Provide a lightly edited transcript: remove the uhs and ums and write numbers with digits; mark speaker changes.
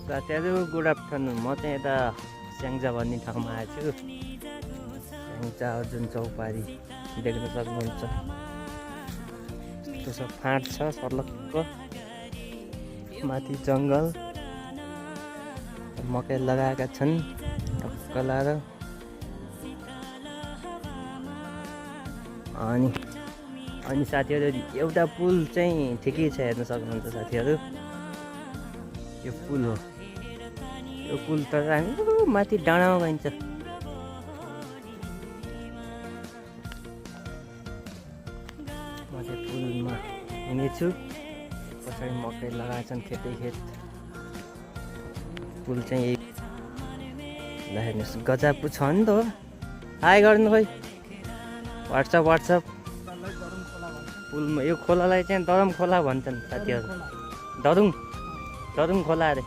Speaker 1: साथीहरू good afternoon. म चाहिँ यता स्याङ्जा भन्ने ठाउँमा आएको छु। स्याङ्जा अर्जुन चौपारी देख्न सक्नुहुन्छ। यस्तो छ, फाँट छ सर्लक्क, माथि जङ्गल, मकै लगाएका छन् टक्क लाएर। अनि साथीहरू एउटा पुल चाहिँ ठिकै छ, हेर्न सक्नुहुन्छ साथीहरू। यो पुल हो, यो पुल त हामी माथि डाँडामा गइन्छ। म चाहिँ पुलमा हिँडेछु, पछाडि मकै लगाएछन् खेतै खेत। पुल चाहिँ यही ल हेर्नुहोस्, गजापु छ नि त हो। हाई गर्नु खोइ, वाट्सएप। पुलमा यो खोलालाई चाहिँ दरम खोला भन्छन् साथीहरू। दरुङ खोला अरे।